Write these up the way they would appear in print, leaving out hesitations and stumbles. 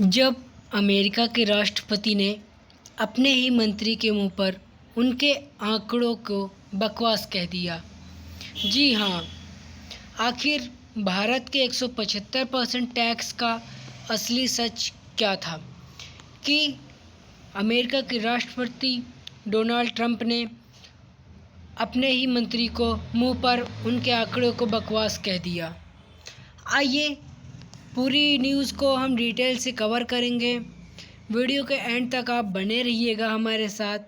जब अमेरिका के राष्ट्रपति ने अपने ही मंत्री के मुंह पर उनके आंकड़ों को बकवास कह दिया। जी हाँ, आखिर भारत के 175% टैक्स का असली सच क्या था कि अमेरिका के राष्ट्रपति डोनाल्ड ट्रंप ने अपने ही मंत्री को मुंह पर उनके आंकड़ों को बकवास कह दिया। आइए पूरी न्यूज़ को हम डिटेल से कवर करेंगे। वीडियो के एंड तक आप बने रहिएगा हमारे साथ।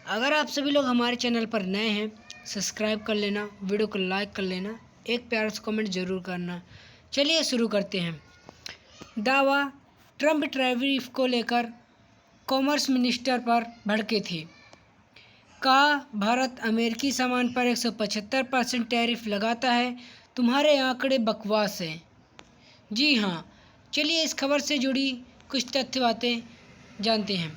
अगर आप सभी लोग हमारे चैनल पर नए हैं, सब्सक्राइब कर लेना, वीडियो को लाइक कर लेना, एक प्यारा सा कमेंट ज़रूर करना। चलिए शुरू करते हैं। दावा, ट्रंप टैरिफ को लेकर कॉमर्स मिनिस्टर पर भड़के थे। कहा, भारत अमेरिकी सामान पर 175% टैरिफ लगाता है, तुम्हारे आंकड़े बकवास हैं। जी हाँ, चलिए इस खबर से जुड़ी कुछ तथ्य बातें जानते हैं।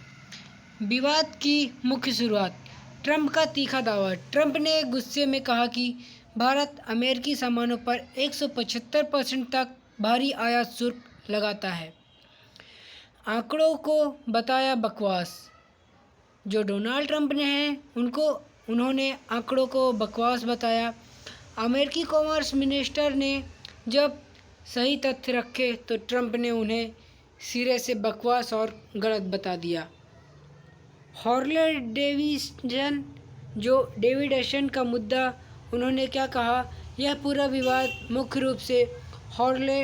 विवाद की मुख्य शुरुआत, ट्रंप का तीखा दावा। ट्रंप ने गुस्से में कहा कि भारत अमेरिकी सामानों पर 175% तक भारी आयात शुल्क लगाता है। आंकड़ों को बताया बकवास। जो डोनाल्ड ट्रंप ने हैं उन्होंने आंकड़ों को बकवास बताया। अमेरिकी कॉमर्स मिनिस्टर ने जब सही तथ्य रखे तो ट्रंप ने उन्हें सिरे से बकवास और गलत बता दिया। हार्ले डेविसन, जो डेविडेशन का मुद्दा, उन्होंने क्या कहा, यह पूरा विवाद मुख्य रूप से हार्ले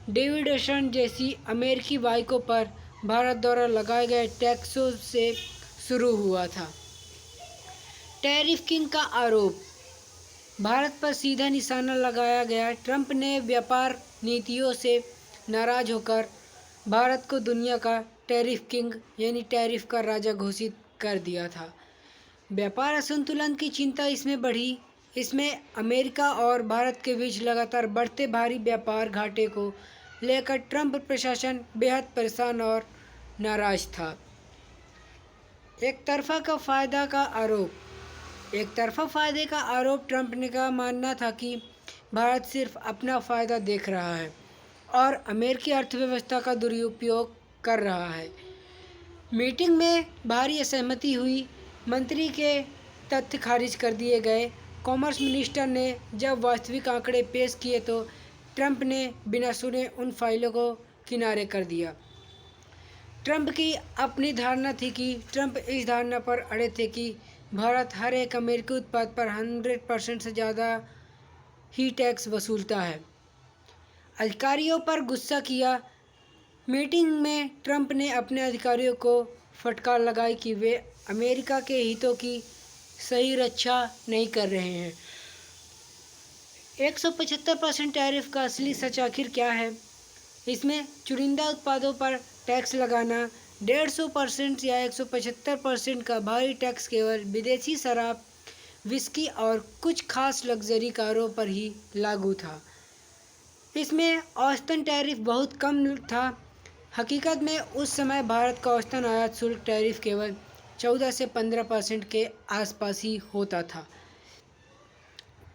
डेविडेशन जैसी अमेरिकी बाइकों पर भारत द्वारा लगाए गए टैक्सों से शुरू हुआ था। टैरिफ किंग का आरोप, भारत पर सीधा निशाना लगाया गया। ट्रंप ने व्यापार नीतियों से नाराज होकर भारत को दुनिया का टैरिफ किंग यानी टैरिफ का राजा घोषित कर दिया था। व्यापार असंतुलन की चिंता इसमें बढ़ी। इसमें अमेरिका और भारत के बीच लगातार बढ़ते भारी व्यापार घाटे को लेकर ट्रंप प्रशासन बेहद परेशान और नाराज था। एक तरफा फायदे का आरोप, ट्रंप ने का मानना था कि भारत सिर्फ अपना फ़ायदा देख रहा है और अमेरिकी अर्थव्यवस्था का दुरुपयोग कर रहा है। मीटिंग में भारी असहमति हुई। मंत्री के तथ्य खारिज कर दिए गए। कॉमर्स मिनिस्टर ने जब वास्तविक आंकड़े पेश किए तो ट्रंप ने बिना सुने उन फाइलों को किनारे कर दिया। ट्रंप की अपनी धारणा थी कि ट्रंप इस धारणा पर अड़े थे कि भारत हर एक अमेरिकी उत्पाद पर 100% से ज़्यादा ही टैक्स वसूलता है। अधिकारियों पर गुस्सा किया। मीटिंग में ट्रंप ने अपने अधिकारियों को फटकार लगाई कि वे अमेरिका के हितों की सही रक्षा नहीं कर रहे हैं। 175% टैरिफ का असली सच आखिर क्या है? इसमें चुनिंदा उत्पादों पर टैक्स लगाना, 150% या 175% का भारी टैक्स केवल विदेशी शराब, विस्की और कुछ खास लग्जरी कारों पर ही लागू था। इसमें औसतन टैरिफ बहुत कम था। हकीकत में उस समय भारत का औसतन आयात शुल्क टैरिफ केवल 14 से 15% के आसपास ही होता था।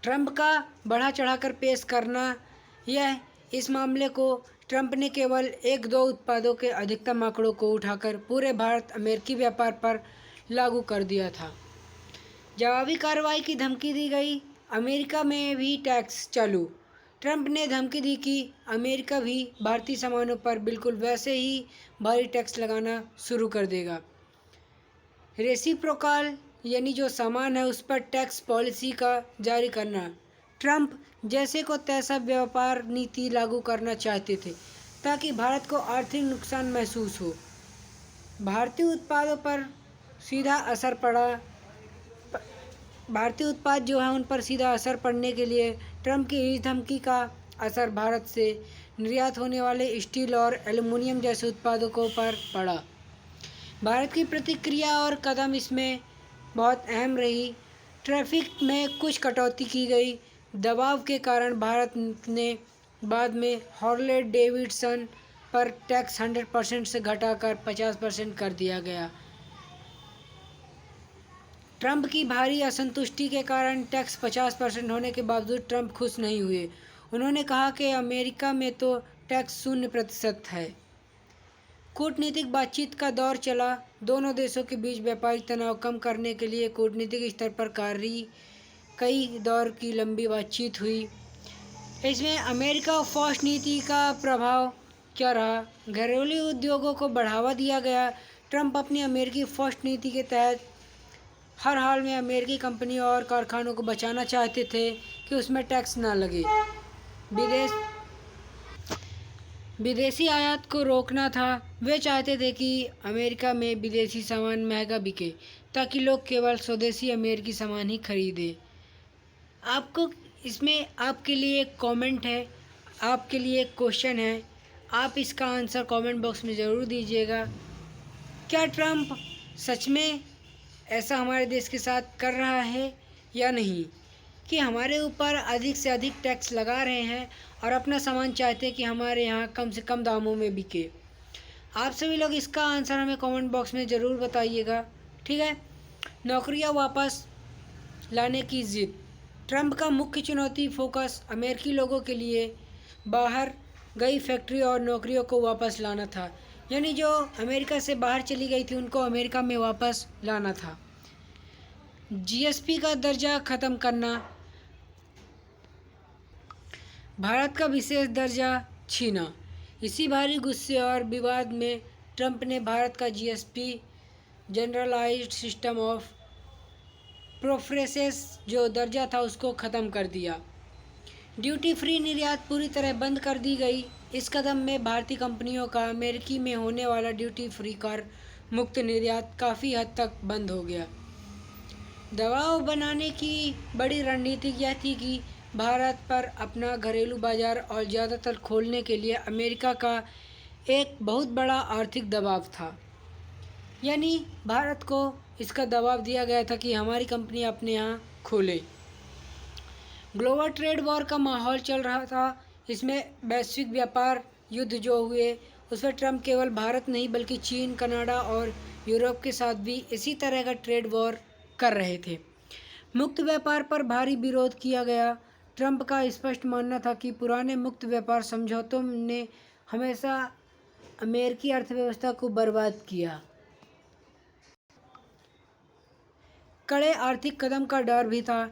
ट्रंप का बढ़ा चढ़ाकर पेश करना, यह इस मामले को ट्रंप ने केवल 1-2 उत्पादों के अधिकतम आंकड़ों को उठाकर पूरे भारत अमेरिकी व्यापार पर लागू कर दिया था। जवाबी कार्रवाई की धमकी दी गई। अमेरिका में भी टैक्स चालू। ट्रंप ने धमकी दी कि अमेरिका भी भारतीय सामानों पर बिल्कुल वैसे ही भारी टैक्स लगाना शुरू कर देगा। रेसिप्रोकल यानी जो सामान है उस पर टैक्स पॉलिसी का जारी करना। ट्रंप जैसे को तैसा व्यापार नीति लागू करना चाहते थे ताकि भारत को आर्थिक नुकसान महसूस हो। भारतीय उत्पादों पर सीधा असर पड़ा। भारतीय उत्पाद जो हैं उन पर सीधा असर पड़ने के लिए ट्रंप की इस धमकी का असर भारत से निर्यात होने वाले स्टील और एल्युमिनियम जैसे उत्पादों पर पड़ा। भारत की प्रतिक्रिया और कदम इसमें बहुत अहम रही। ट्रैफिक में कुछ कटौती की गई। दबाव के कारण भारत ने बाद में हार्ले डेविडसन पर टैक्स 100% से घटाकर 50% कर दिया गया। ट्रंप की भारी असंतुष्टि के कारण टैक्स 50% होने के बावजूद ट्रंप खुश नहीं हुए। उन्होंने कहा कि अमेरिका में तो टैक्स 0% है। कूटनीतिक बातचीत का दौर चला। दोनों देशों के बीच व्यापारिक तनाव कम करने के लिए कूटनीतिक स्तर पर कई दौर की लंबी बातचीत हुई। इसमें अमेरिका फर्स्ट नीति का प्रभाव क्या रहा? घरेलू उद्योगों को बढ़ावा दिया गया। ट्रंप अपनी अमेरिकी फर्स्ट नीति के तहत हर हाल में अमेरिकी कंपनियों और कारखानों को बचाना चाहते थे कि उसमें टैक्स ना लगे। विदेशी आयात को रोकना था। वे चाहते थे कि अमेरिका में विदेशी सामान महंगा बिके ताकि लोग केवल स्वदेशी अमेरिकी सामान ही खरीदें। आपको इसमें आपके लिए एक कमेंट है, आपके लिए एक क्वेश्चन है, आप इसका आंसर कमेंट बॉक्स में ज़रूर दीजिएगा। क्या ट्रंप सच में ऐसा हमारे देश के साथ कर रहा है या नहीं, कि हमारे ऊपर अधिक से अधिक टैक्स लगा रहे हैं और अपना सामान चाहते हैं कि हमारे यहाँ कम से कम दामों में बिके? आप सभी लोग इसका आंसर हमें कमेंट बॉक्स में ज़रूर बताइएगा। ठीक है। नौकरियाँ वापस लाने की जिद। ट्रंप का मुख्य चुनौती फोकस अमेरिकी लोगों के लिए बाहर गई फैक्ट्री और नौकरियों को वापस लाना था। यानी जो अमेरिका से बाहर चली गई थी उनको अमेरिका में वापस लाना था। जीएसपी का दर्जा ख़त्म करना। भारत का विशेष दर्जा छीना। इसी भारी गुस्से और विवाद में ट्रंप ने भारत का GSP generalized system of preferences जो दर्जा था उसको ख़त्म कर दिया। ड्यूटी फ्री निर्यात पूरी तरह बंद कर दी गई। इस कदम में भारतीय कंपनियों का अमेरिकी में होने वाला ड्यूटी फ्री कर मुक्त निर्यात काफ़ी हद तक बंद हो गया। दबाव बनाने की बड़ी रणनीति यह थी कि भारत पर अपना घरेलू बाजार और ज़्यादातर खोलने के लिए अमेरिका का एक बहुत बड़ा आर्थिक दबाव था। यानी भारत को इसका दबाव दिया गया था कि हमारी कंपनी अपने यहाँ खोले। ग्लोबल ट्रेड वॉर का माहौल चल रहा था। इसमें वैश्विक व्यापार युद्ध जो हुए उसमें ट्रंप केवल भारत नहीं बल्कि चीन, कनाडा और यूरोप के साथ भी इसी तरह का ट्रेड वॉर कर रहे थे। मुक्त व्यापार पर भारी विरोध किया गया। ट्रंप का स्पष्ट मानना था कि पुराने मुक्त व्यापार समझौतों ने हमेशा अमेरिकी अर्थव्यवस्था को बर्बाद किया। कड़े आर्थिक कदम का डर भी था।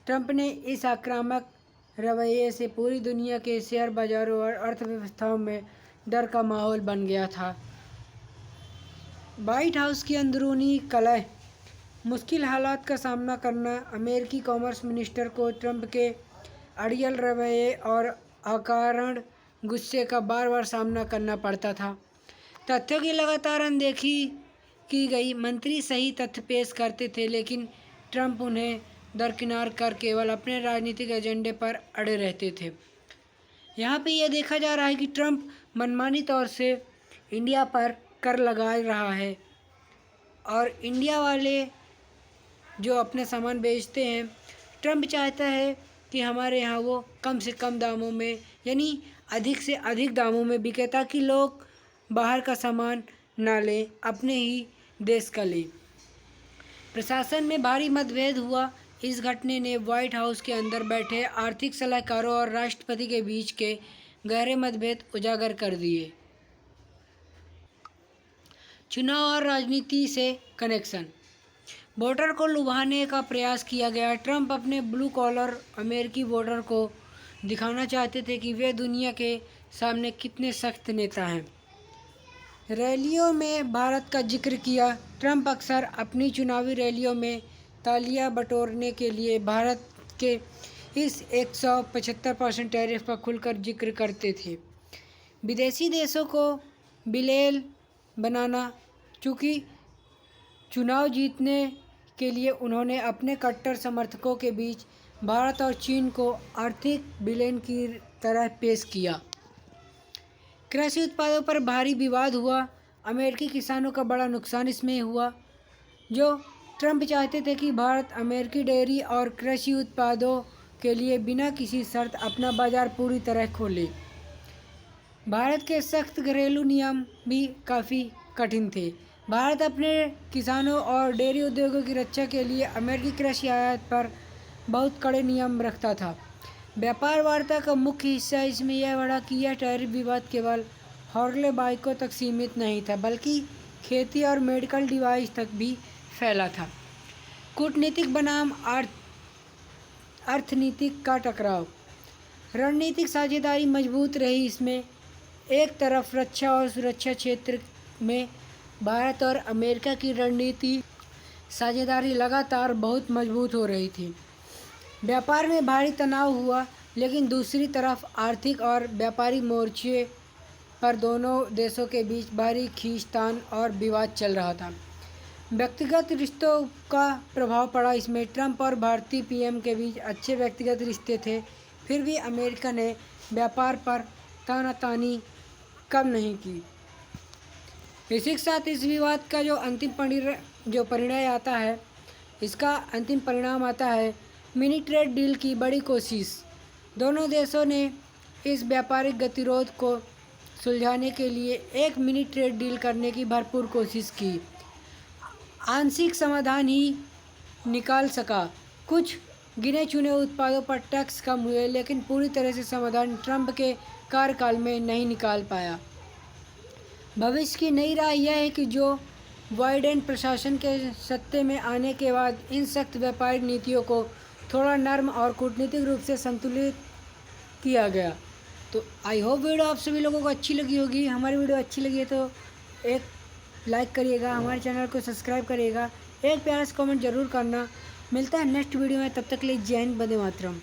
ट्रंप ने इस आक्रामक रवैये से पूरी दुनिया के शेयर बाजारों और अर्थव्यवस्थाओं में डर का माहौल बन गया था। व्हाइट हाउस की अंदरूनी कलह। मुश्किल हालात का सामना करना। अमेरिकी कॉमर्स मिनिस्टर को ट्रंप के अड़ियल रवैये और अकारण गुस्से का बार बार सामना करना पड़ता था। तथ्यों की लगातार अनदेखी की गई। मंत्री सही तथ्य पेश करते थे लेकिन ट्रंप उन्हें दरकिनार कर केवल अपने राजनीतिक एजेंडे पर अड़े रहते थे। यहाँ पे यह देखा जा रहा है कि ट्रंप मनमानी तौर से इंडिया पर कर लगा रहा है और इंडिया वाले जो अपने सामान बेचते हैं ट्रंप चाहता है कि हमारे यहाँ वो कम से कम दामों में यानी अधिक से अधिक दामों में बिके ताकि लोग बाहर का सामान ना लें, अपने ही देश का लें। प्रशासन में भारी मतभेद हुआ। इस घटने ने व्हाइट हाउस के अंदर बैठे आर्थिक सलाहकारों और राष्ट्रपति के बीच के गहरे मतभेद उजागर कर दिए। चुनाव और राजनीति से कनेक्शन। वोटर को लुभाने का प्रयास किया गया। ट्रंप अपने ब्लू कॉलर अमेरिकी वोटर को दिखाना चाहते थे कि वे दुनिया के सामने कितने सख्त नेता हैं। रैलियों में भारत का जिक्र किया। ट्रंप अक्सर अपनी चुनावी रैलियों में तालियां बटोरने के लिए भारत के इस 175% टैरिफ का खुलकर जिक्र करते थे। विदेशी देशों को विलेल बनाना। चूँकि चुनाव जीतने के लिए उन्होंने अपने कट्टर समर्थकों के बीच भारत और चीन को आर्थिक विलेन की तरह पेश किया। कृषि उत्पादों पर भारी विवाद हुआ। अमेरिकी किसानों का बड़ा नुकसान इसमें हुआ। जो ट्रंप चाहते थे कि भारत अमेरिकी डेयरी और कृषि उत्पादों के लिए बिना किसी शर्त अपना बाजार पूरी तरह खोले। भारत के सख्त घरेलू नियम भी काफ़ी कठिन थे। भारत अपने किसानों और डेयरी उद्योगों की रक्षा के लिए अमेरिकी कृषि आयात पर बहुत कड़े नियम रखता था। व्यापार वार्ता का मुख्य हिस्सा इसमें यह बड़ा कि यह टैरिफ विवाद केवल हॉर्ले बाइकों तक सीमित नहीं था, बल्कि खेती और मेडिकल डिवाइस तक भी फैला था। कूटनीतिक बनाम अर्थनीतिक का टकराव। रणनीतिक साझेदारी मजबूत रही। इसमें एक तरफ रक्षा और सुरक्षा क्षेत्र में भारत और अमेरिका की रणनीति साझेदारी लगातार बहुत मजबूत हो रही थी। व्यापार में भारी तनाव हुआ, लेकिन दूसरी तरफ आर्थिक और व्यापारिक मोर्चे पर दोनों देशों के बीच भारी खींचतान और विवाद चल रहा था। व्यक्तिगत रिश्तों का प्रभाव पड़ा। इसमें ट्रंप और भारतीय पीएम के बीच अच्छे व्यक्तिगत रिश्ते थे, फिर भी अमेरिका ने व्यापार पर तानातानी कम नहीं की। इसी के साथ इस विवाद का जो परिणय आता है, इसका अंतिम परिणाम आता है मिनी ट्रेड डील की बड़ी कोशिश। दोनों देशों ने इस व्यापारिक गतिरोध को सुलझाने के लिए एक मिनी ट्रेड डील करने की भरपूर कोशिश की। आंशिक समाधान ही निकाल सका। कुछ गिने चुने उत्पादों पर टैक्स कम हुए, लेकिन पूरी तरह से समाधान ट्रंप के कार्यकाल में नहीं निकाल पाया। भविष्य की नई राह यह है कि जो बाइडेन प्रशासन के सत्ते में आने के बाद इन सख्त व्यापारिक नीतियों को थोड़ा नर्म और कूटनीतिक रूप से संतुलित किया गया। तो आई होप वीडियो आप सभी लोगों को अच्छी लगी होगी। हमारी वीडियो अच्छी लगी है तो एक लाइक करिएगा, हमारे चैनल को सब्सक्राइब करिएगा, एक प्यारा सा कमेंट जरूर करना। मिलता है नेक्स्ट वीडियो में, तब तक के लिए जय हिंद, वंदे मातरम।